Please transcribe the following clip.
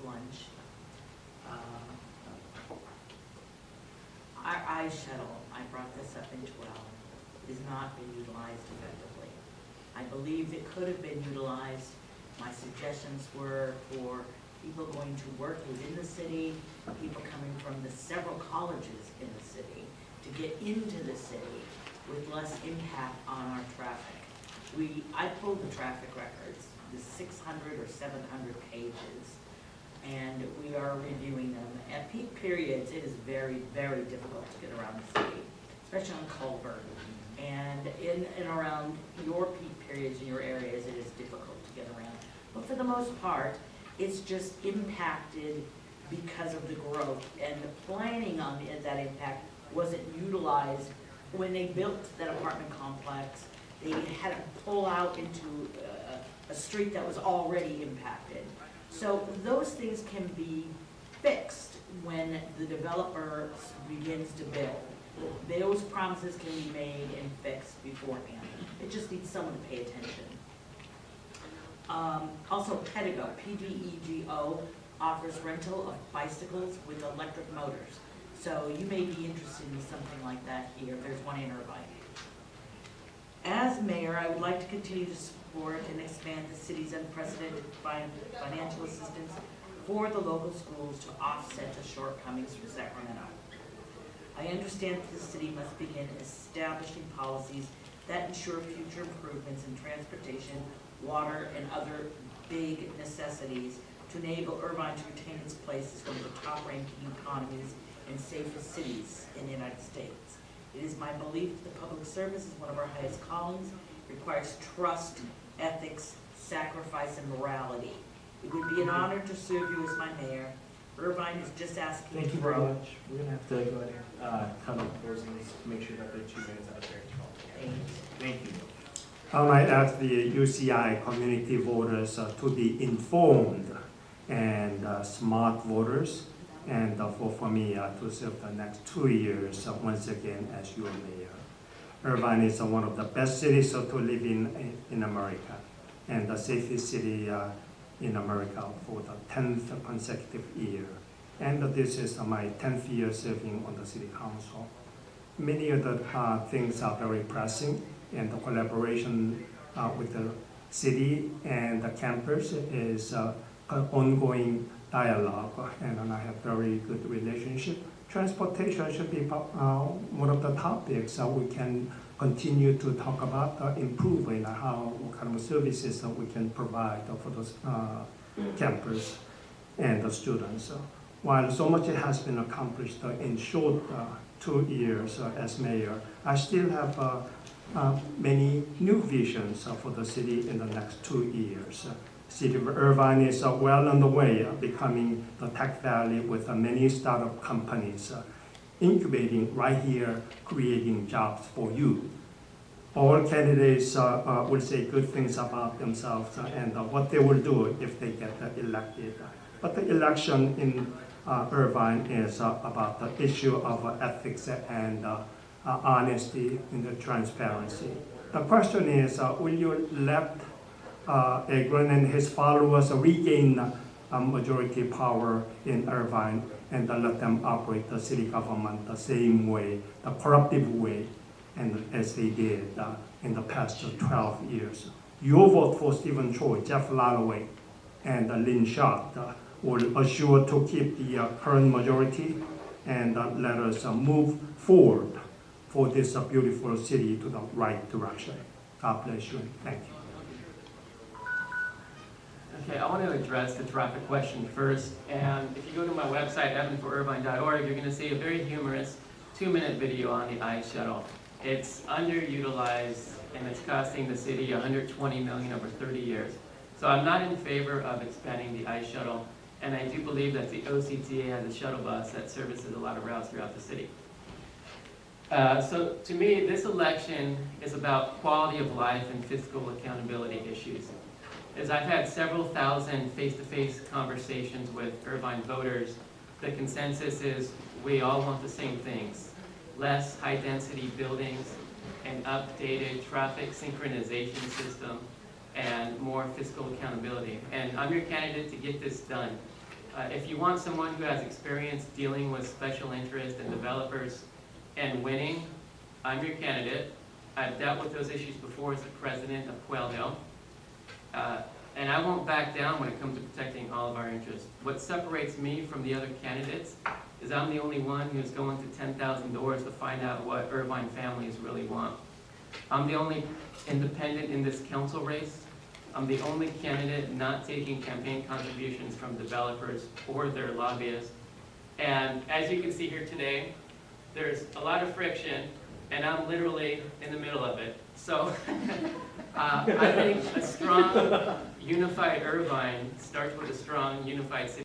lunch. Our shuttle, I brought this up in 12, is not being utilized effectively. I believe it could have been utilized. My suggestions were for people going to work within the city, people coming from the several colleges in the city to get into the city with less impact on our traffic. I pulled the traffic records, the 600 or 700 pages, and we are reviewing them. At peak periods, it is very, very difficult to get around the city, especially on Culver. And in and around your peak periods in your areas, it is difficult to get around. But for the most part, it's just impacted because of the growth. And the planning on that impact wasn't utilized. When they built that apartment complex, they had to pull out into a street that was already impacted. So those things can be fixed when the developer begins to build. Those promises can be made and fixed beforehand. It just needs someone to pay attention. Also, Pedego, P-D-E-G-O, offers rental of bicycles with electric motors. So you may be interested in something like that here. There's one in Irvine. As mayor, I would like to continue to support and expand the city's unprecedented financial assistance for the local schools to offset the shortcomings from Sacramento. I understand that the city must begin establishing policies that ensure future improvements in transportation, water, and other big necessities to enable Irvine to retain its place as one of the top-ranking economies and safest cities in the United States. It is my belief that the public service is one of our highest callings, requires trust, ethics, sacrifice, and morality. It would be an honor to serve you as my mayor. Irvine is just asking Thank to you very grow. much. We're going to have to go ahead and cut off closings to make sure that the 2 minutes out of there as well. Thank you. I ask the UCI community voters to be informed and smart voters, and for me to serve the next 2 years once again as your mayor. Irvine is one of the best cities to live in America, and the safest city in America for the 10th consecutive year. And this is my 10th year serving on the city council. Many of the things are very pressing, and the collaboration with the city and the campus is an ongoing dialogue, and I have very good relationship. Transportation should be one of the topics we can continue to talk about, improving what kind of services that we can provide for those campus and the students. While so much has been accomplished in short 2 years as mayor, I still have many new visions for the city in the next 2 years. City of Irvine is well on the way of becoming the tech valley with many startup companies incubating right here, creating jobs for you. All candidates will say good things about themselves and what they will do if they get elected. But the election in Irvine is about the issue of ethics and honesty and the transparency. The question is, will you let Agron and his followers regain majority power in Irvine and let them operate the city government the same way, the corruptive way, and as they did in the past 12 years? Your vote for Stephen Choi, Jeff Lalloway, and Lynn Schott will assure to keep the current majority and let us move forward for this beautiful city to the right direction. God bless you and thank you. Okay, I want to address the traffic question first. And if you go to my website, evanforirvine.org, you're going to see a very humorous 2-minute video on the ice shuttle. It's underutilized and it's costing the city $120 million over 30 years. So I'm not in favor of expanding the ice shuttle. And I do believe that the OCTA has a shuttle bus that services a lot of routes throughout the city. So to me, this election is about quality of life and fiscal accountability issues. As I've had several thousand face-to-face conversations with Irvine voters, the consensus is we all want the same things: less high-density buildings, an updated traffic synchronization system, and more fiscal accountability. And I'm your candidate to get this done. If you want someone who has experience dealing with special interest and developers and winning, I'm your candidate. I've dealt with those issues before as the president of Quail Hill. And I won't back down when it comes to protecting all of our interests. What separates me from the other candidates is I'm the only one who's going to 10,000 doors to find out what Irvine families really want. I'm the only independent in this council race. I'm the only candidate not taking campaign contributions from developers or their lobbyists. And as you can see here today, there's a lot of friction, and I'm literally in the middle of it. So I think a strong, unified Irvine starts with a strong, unified city.